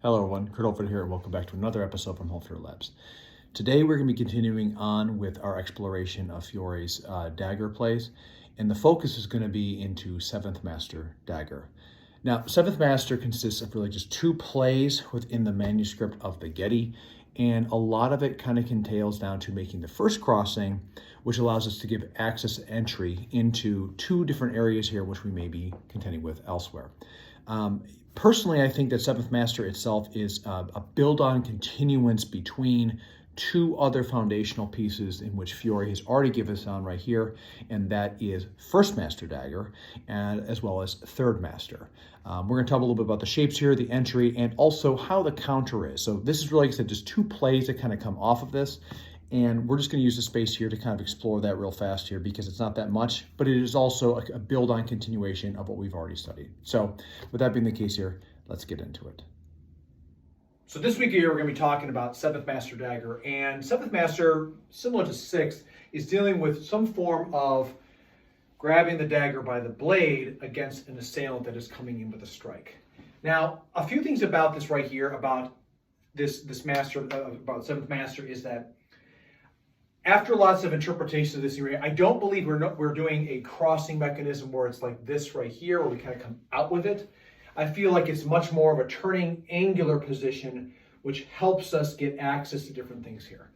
Hello everyone, Kurt Holford here, and welcome back to another episode from Holford Labs. Today we're going to be continuing on with our exploration of Fiore's Dagger plays, and the focus is going to be into 7th Master Dagger. Now, 7th Master consists of really just 2 plays within the manuscript of the Getty, and a lot of it kind of entails down to making the first crossing, which allows us to give access entry into 2 different areas here, which we may be contending with elsewhere. Personally, I think that 7th Master itself is a build-on continuance between 2 other foundational pieces in which Fiore has already given us on right here, and that is 1st Master Dagger, and as well as 3rd Master. We're going to talk a little bit about the shapes here, the entry, and also how the counter is. So this is really, like I said, just 2 plays that kind of come off of this. And we're just going to use the space here to kind of explore that real fast here because it's not that much, but it is also a build-on continuation of what we've already studied. So with that being the case here, let's get into it. So this week here, we're going to be talking about 7th Master Dagger. And 7th Master, similar to 6th, is dealing with some form of grabbing the dagger by the blade against an assailant that is coming in with a strike. Now, a few things about this right here, about this master, about 7th Master, is that after lots of interpretation of this area, I don't believe we're doing a crossing mechanism where it's like this right here, where we kind of come out with it. I feel like it's much more of a turning angular position, which helps us get access to different things here.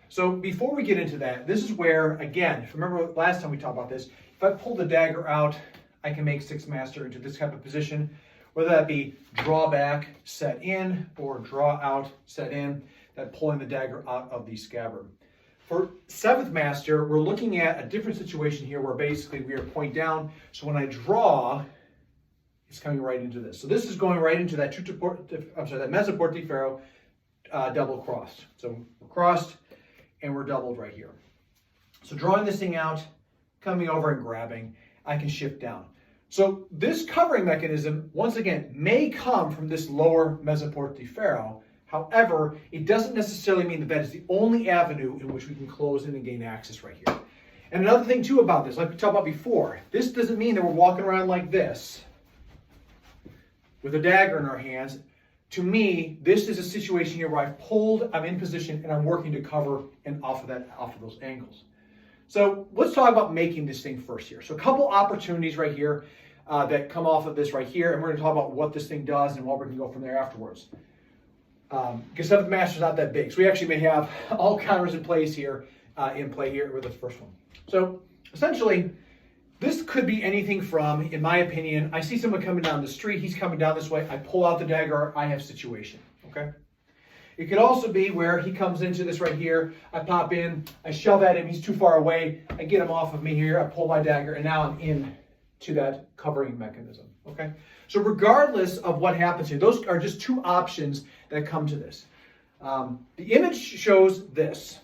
So before we get into that, this is where, again, if you remember last time we talked about this, if I pull the dagger out, I can make 6th Master into this type of position, whether that be draw back, set in, or draw out, set in, that pulling the dagger out of the scabbard. For 7th Master, we're looking at a different situation here where basically we are point down. So when I draw, it's coming right into this. So this is going right into that that mezzo porti ferro double crossed. So we're crossed and we're doubled right here. So drawing this thing out, coming over and grabbing, I can shift down. So this covering mechanism, once again, may come from this lower mezzo porti ferro. However, it doesn't necessarily mean that that is the only avenue in which we can close in and gain access right here. And another thing too about this, like we talked about before, this doesn't mean that we're walking around like this with a dagger in our hands. To me, this is a situation here where I've pulled, I'm in position, and I'm working to cover and off of those angles. So let's talk about making this thing first here. So a couple opportunities right here that come off of this right here, and we're going to talk about what this thing does and what we can go from there afterwards. Because 7th Master is not that big. So we actually may have all counters in play here with the first one. So essentially, this could be anything from, in my opinion, I see someone coming down the street, he's coming down this way, I pull out the dagger, I have situation, okay? It could also be where he comes into this right here, I pop in, I shove at him, he's too far away, I get him off of me here, I pull my dagger, and now I'm in to that covering mechanism, okay? So regardless of what happens here, those are just 2 options that come to this. The image shows this.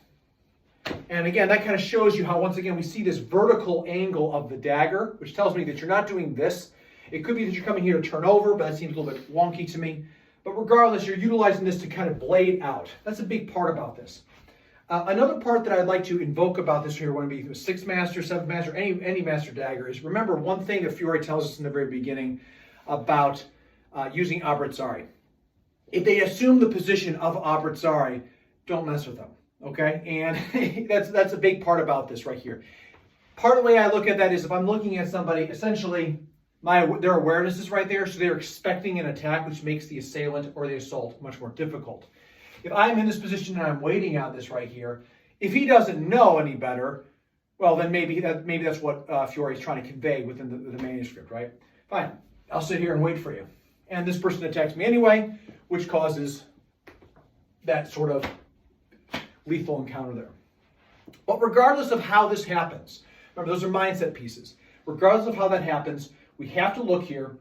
And again, that kind of shows you how, once again, we see this vertical angle of the dagger, which tells me that you're not doing this. It could be that you're coming here to turn over, but that seems a little bit wonky to me. But regardless, you're utilizing this to kind of blade out. That's a big part about this. Another part that I'd like to invoke about this here, when we be 6th Master, 7th Master, any Master Dagger, is remember one thing that Fiore tells us in the very beginning about using abbrazzari. If they assume the position of abbrazzari, don't mess with them, okay? And that's a big part about this right here. Part of the way I look at that is if I'm looking at somebody, essentially their awareness is right there, so they're expecting an attack, which makes the assailant or the assault much more difficult. If I'm in this position and I'm waiting out this right here, if he doesn't know any better, well, then maybe that's what Fiore is trying to convey within the manuscript, right? Fine, I'll sit here and wait for you. And this person attacks me anyway, which causes that sort of lethal encounter there. But regardless of how this happens, remember those are mindset pieces. Regardless of how that happens, we have to look here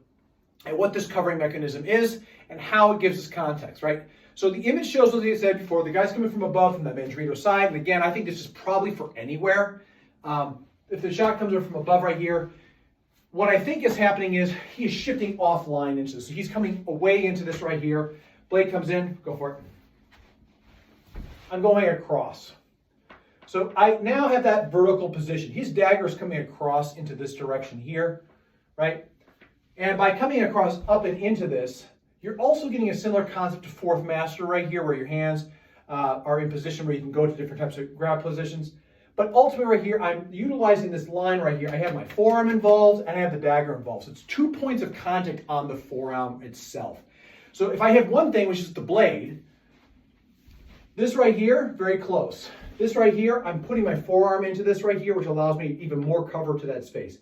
at what this covering mechanism is and how it gives us context, right? So the image shows, as I said before, the guy's coming from above from that Mandrito side. And again, I think this is probably for anywhere. If the shot comes in from above right here, what I think is happening is he is shifting offline into this. So he's coming away into this right here. Blade comes in, go for it. I'm going across. So I now have that vertical position. His dagger is coming across into this direction here, right? And by coming across up and into this, You're also getting a similar concept to fourth master right here, where your hands are in position where you can go to different types of grab positions. But ultimately right here, I'm utilizing this line right here. I have my forearm involved and I have the dagger involved. So it's 2 points of contact on the forearm itself. So if I have one thing, which is the blade, this right here, very close. This right here, I'm putting my forearm into this right here, which allows me even more cover to that space.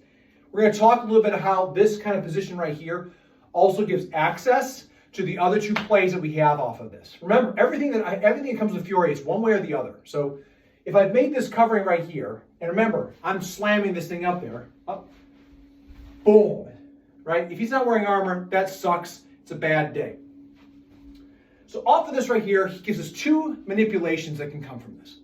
We're going to talk a little bit about how this kind of position right here also gives access to the other 2 plays that we have off of this. Remember, everything that comes with Fury, it's one way or the other. So if I've made this covering right here, and remember, I'm slamming this thing up there, up, boom, right? If he's not wearing armor, that sucks. It's a bad day. So off of this right here, he gives us 2 manipulations that can come from this.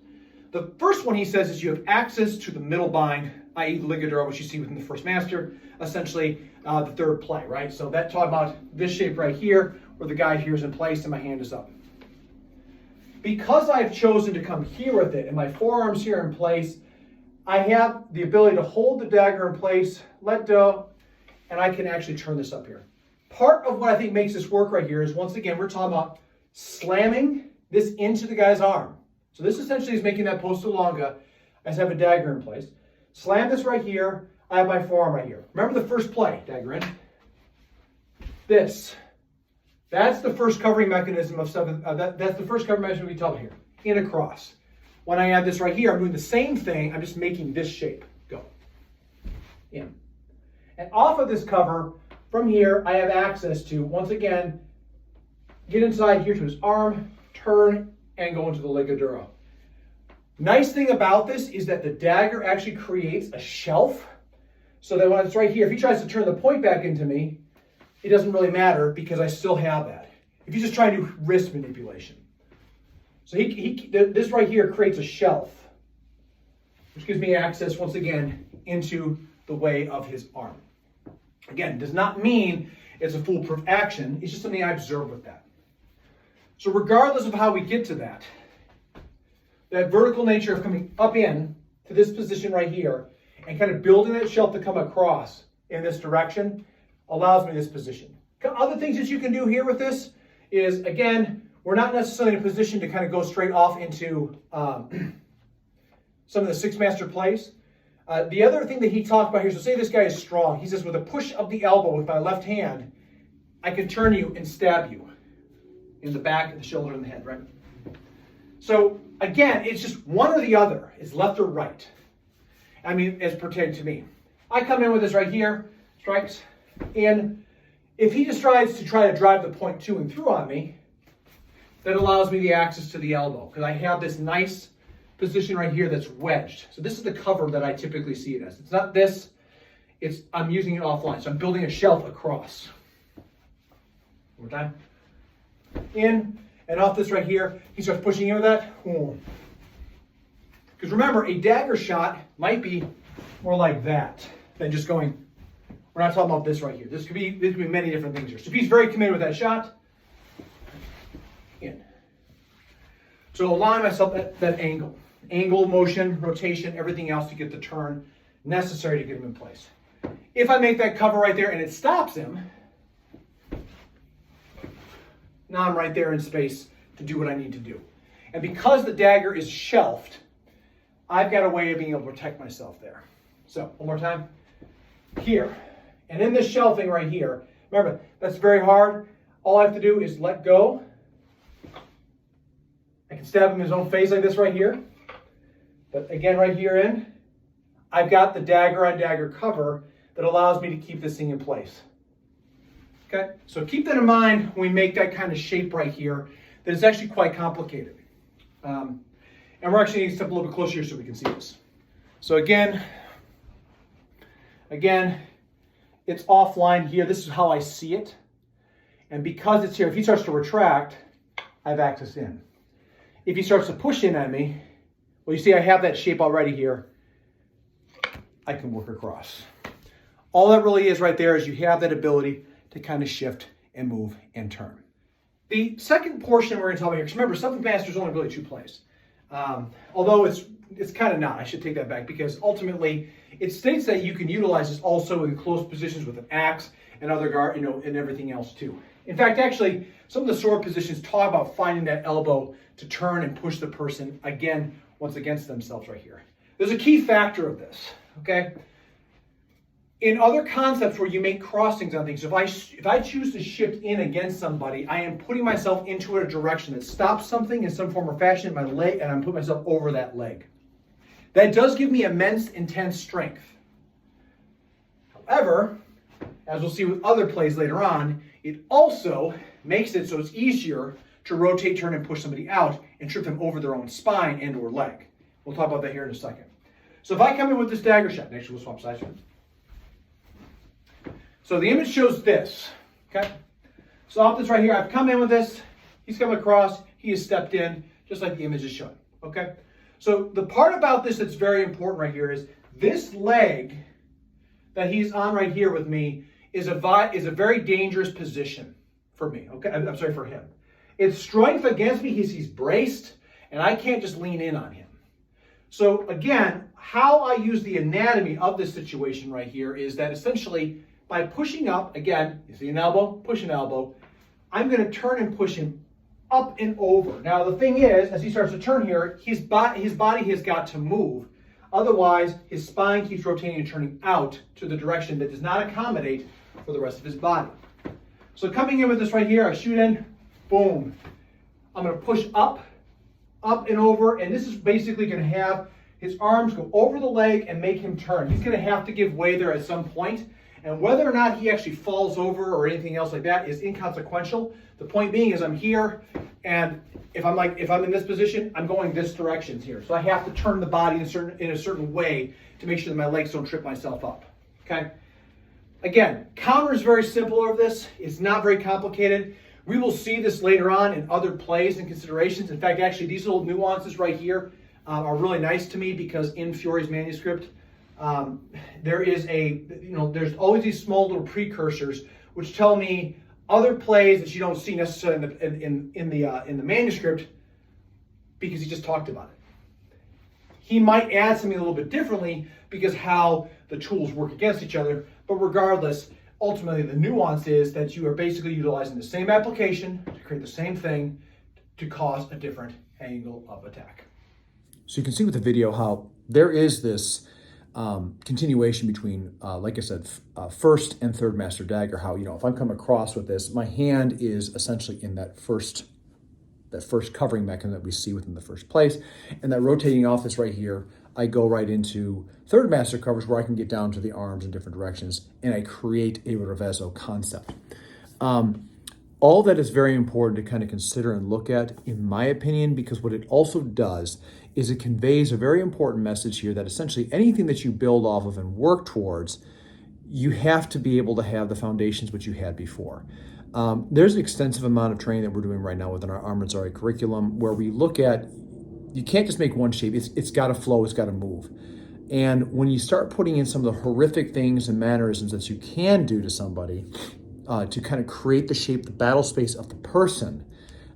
The first one he says is you have access to the middle bind, i.e. the ligadura, which you see within the first master, essentially the third play, right? So that talk about this shape right here, where the guy here is in place and my hand is up. Because I've chosen to come here with it and my forearm's here in place, I have the ability to hold the dagger in place, let go, and I can actually turn this up here. Part of what I think makes this work right here is, once again, we're talking about slamming this into the guy's arm. So this essentially is making that posta longa. I just have a dagger in place. Slam this right here. I have my forearm right here. Remember the first play, dagger in. This. That's the first covering mechanism of seventh. That's the first covering mechanism we talk about here. In across. When I add this right here, I'm doing the same thing. I'm just making this shape go. In. And off of this cover, from here, I have access to, once again, get inside here to his arm, turn, and go into the ligadura. Nice thing about this is that the dagger actually creates a shelf, so that when it's right here, if he tries to turn the point back into me, it doesn't really matter because I still have that. If you just try to do wrist manipulation. So this right here creates a shelf, which gives me access, once again, into the way of his arm. Again, does not mean it's a foolproof action. It's just something I observe with that. So regardless of how we get to that vertical nature of coming up in to this position right here and kind of building that shelf to come across in this direction allows me this position. Other things that you can do here with this is, again, we're not necessarily in a position to kind of go straight off into some of the 6 master plays. The other thing that he talked about here, so say this guy is strong. He says, with a push of the elbow with my left hand, I can turn you and stab you in the back, the shoulder, and the head, right? So again, it's just one or the other. It's left or right. I mean, as pertained to me. I come in with this right here, strikes, and if he just tries to drive the point to and through on me, that allows me the access to the elbow, because I have this nice position right here that's wedged. So this is the cover that I typically see it as. It's not this, I'm using it offline. So I'm building a shelf across. One more time. In and off this right here, he starts pushing into that. Because remember, a dagger shot might be more like that than just going. We're not talking about this right here. This could be many different things here. So if he's very committed with that shot, in. So allowing myself that angle, motion, rotation, everything else to get the turn necessary to get him in place. If I make that cover right there and it stops him, now I'm right there in space to do what I need to do. And because the dagger is shelved, I've got a way of being able to protect myself there. So, one more time. Here. And in this shelving right here, remember, that's very hard. All I have to do is let go. I can stab him in his own face like this right here. But again, right here in, I've got the dagger on dagger cover that allows me to keep this thing in place. Okay, so keep that in mind when we make that kind of shape right here, that it's actually quite complicated. And we're actually going to step a little bit closer here so we can see this. So again, it's offline here. This is how I see it. And because it's here, if he starts to retract, I have access in. If he starts to push in at me, well, you see I have that shape already here. I can work across. All that really is right there is you have that ability to kind of shift and move and turn. The second portion we're going to talk about here, because remember, Seventh Master is only really 2 plays. Although it's kind of not. I should take that back, because ultimately it states that you can utilize this also in close positions with an axe and other guard, and everything else too. In fact, actually, some of the sword positions talk about finding that elbow to turn and push the person, again, once against themselves right here. There's a key factor of this, okay? In other concepts where you make crossings on things, if I choose to shift in against somebody, I am putting myself into a direction that stops something in some form or fashion in my leg, and I'm putting myself over that leg. That does give me immense, intense strength. However, as we'll see with other plays later on, it also makes it so it's easier to rotate, turn, and push somebody out and trip them over their own spine and or leg. We'll talk about that here in a second. So if I come in with this dagger shot, actually we'll swap sides here. So the image shows this, okay? So off this right here, I've come in with this, he's come across, he has stepped in, just like the image is showing, okay? So the part about this that's very important right here is this leg that he's on right here with me is a very dangerous position for me, okay? I'm sorry, for him. It's strength against me, he's braced, and I can't just lean in on him. So again, how I use the anatomy of this situation right here is that essentially by pushing up, again, you see an elbow, push an elbow, I'm going to turn and push him up and over. Now the thing is, as he starts to turn here, his body has got to move. Otherwise, his spine keeps rotating and turning out to the direction that does not accommodate for the rest of his body. So coming in with this right here, I shoot in, boom. I'm going to push up and over, and this is basically going to have his arms go over the leg and make him turn. He's going to have to give way there at some point, and whether or not he actually falls over or anything else like that is inconsequential. The point being is I'm here, and if I'm in this position, I'm going this direction here. So I have to turn the body in a certain way to make sure that my legs don't trip myself up. Okay? Again, counter is very simple of this. It's not very complicated. We will see this later on in other plays and considerations. In fact, actually, these little nuances right here are really nice to me because in Fiore's manuscript, there's always these small little precursors which tell me other plays that you don't see necessarily in the manuscript because he just talked about it. He might add something a little bit differently because how the tools work against each other, but regardless, ultimately the nuance is that you are basically utilizing the same application to create the same thing to cause a different angle of attack. So you can see with the video how there is this continuation between, like I said, first and third master dagger, how, if I'm coming across with this, my hand is essentially in that first covering mechanism that we see within the first place. And that rotating off this right here, I go right into third master covers where I can get down to the arms in different directions, and I create a reverso concept. All that is very important to kind of consider and look at, in my opinion, because what it also does is it conveys a very important message here that essentially anything that you build off of and work towards, you have to be able to have the foundations which you had before. There's an extensive amount of training that we're doing right now within our Armored Zari curriculum where we look at, you can't just make one shape, it's got to flow, it's got to move. And when you start putting in some of the horrific things and mannerisms that you can do to somebody to kind of create the shape, the battle space of the person,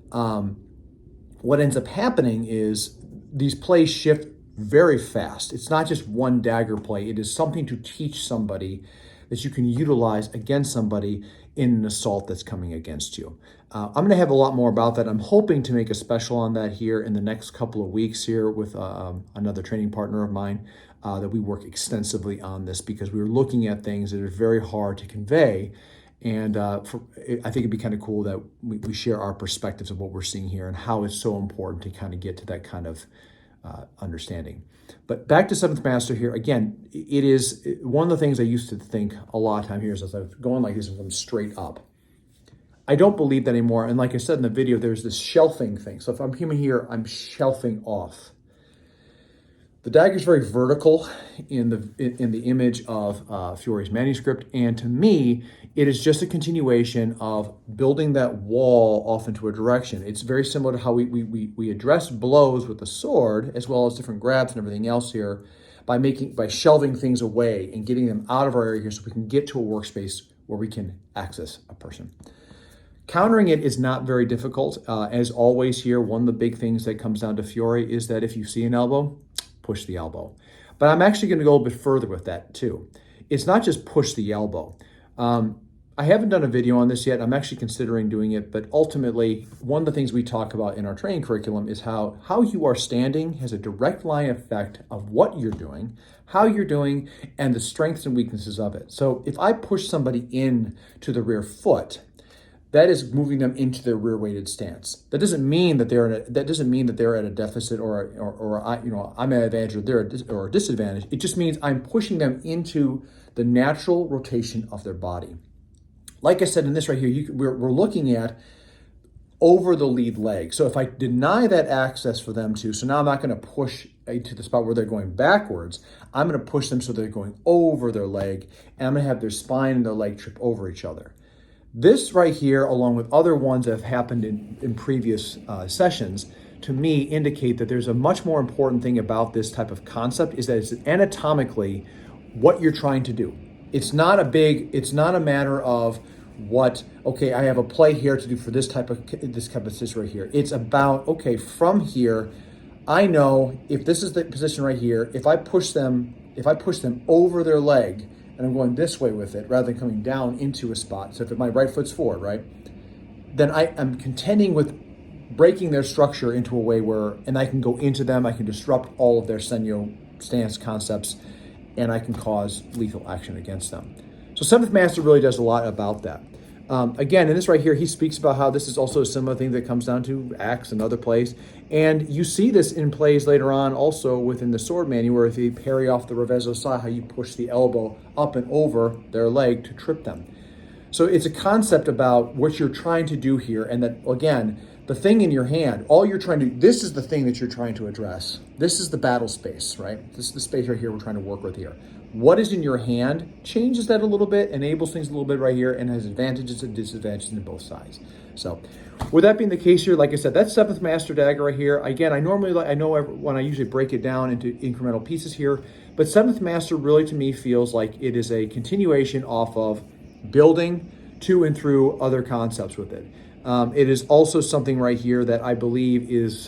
what ends up happening is these plays shift very fast. It's not just one dagger play. It is something to teach somebody that you can utilize against somebody in an assault that's coming against you. I'm going to have a lot more about that. I'm hoping to make a special on that here in the next couple of weeks here with another training partner of mine that we work extensively on this because we were looking at things that are very hard to convey. And I think it'd be kind of cool that we share our perspectives of what we're seeing here and how it's so important to kind of get to that kind of understanding. But back to Seventh Master here. Again, it is one of the things I used to think a lot of time here is as I was going like this and I'm straight up. I don't believe that anymore. And like I said in the video, there's this shelving thing. So if I'm coming here, I'm shelving off. The dagger is very vertical in the image of Fiore's manuscript, and to me, it is just a continuation of building that wall off into a direction. It's very similar to how we address blows with the sword, as well as different grabs and everything else here, by shelving things away and getting them out of our area here so we can get to a workspace where we can access a person. Countering it is not very difficult. As always here, one of the big things that comes down to Fiore is that if you see an elbow, push the elbow. But I'm actually going to go a bit further with that too. It's not just push the elbow. I haven't done a video on this yet. I'm actually considering doing it, but ultimately, one of the things we talk about in our training curriculum is how you are standing has a direct line effect of what you're doing, how you're doing, and the strengths and weaknesses of it. So if I push somebody in to the rear foot, that is moving them into their rear-weighted stance. That doesn't mean that they're at a deficit or I'm at an advantage or they're a disadvantage. It just means I'm pushing them into the natural rotation of their body. Like I said in this right here, we're looking at over the lead leg. So if I deny that access for them to, so now I'm not going to push to the spot where they're going backwards. I'm going to push them so they're going over their leg, and I'm going to have their spine and their leg trip over each other. This right here, along with other ones that have happened in previous sessions, to me indicate that there's a much more important thing about this type of concept is that it's anatomically what you're trying to do. It's not a matter of I have a play here to do for this type of position right here. It's about, okay, from here, I know if this is the position right here, if I push them over their leg, and I'm going this way with it rather than coming down into a spot. So if my right foot's forward, right, then I am contending with breaking their structure into a way and I can go into them, I can disrupt all of their senyo stance concepts, and I can cause lethal action against them. So Seventh Master really does a lot about that. Again, in this right here, he speaks about how this is also a similar thing that comes down to axe and other plays. And you see this in plays later on also within the sword manual, where if you parry off the reverso sa, how you push the elbow up and over their leg to trip them. So it's a concept about what you're trying to do here, and that, again, the thing in your hand, this is the thing that you're trying to address. This is the battle space, right? This is the space right here we're trying to work with here. What is in your hand changes that a little bit, enables things a little bit right here, and has advantages and disadvantages on both sides. So with that being the case here, like I said, that's Seventh Master Dagger right here. Again, I usually break it down into incremental pieces here, but Seventh Master really to me feels like it is a continuation off of building to and through other concepts with it. It is also something right here that I believe is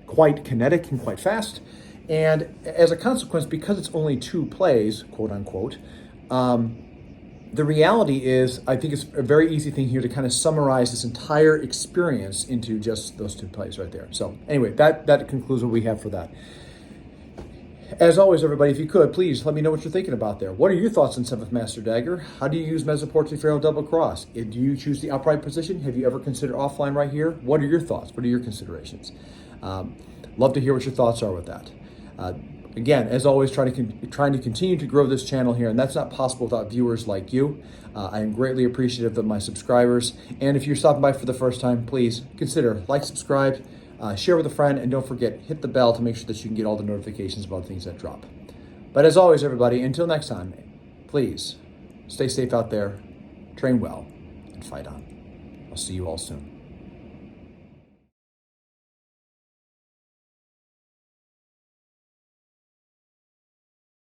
quite kinetic and quite fast. And as a consequence, because it's only 2 plays, quote unquote, the reality is I think it's a very easy thing here to kind of summarize this entire experience into just those 2 plays right there. So anyway, that concludes what we have for that. As always, everybody, if you could, please let me know what you're thinking about there. What are your thoughts on Seventh Master Dagger? How do you use Mezzoporte Ferro Double Cross? Do you choose the upright position? Have you ever considered offline right here? What are your thoughts? What are your considerations? Love to hear what your thoughts are with that. Again, as always, trying to continue to grow this channel here, and that's not possible without viewers like you. I am greatly appreciative of my subscribers, and if you're stopping by for the first time, please consider subscribe, share with a friend, and don't forget, hit the bell to make sure that you can get all the notifications about things that drop. But as always, everybody, until next time, please stay safe out there, train well, and fight on. I'll see you all soon.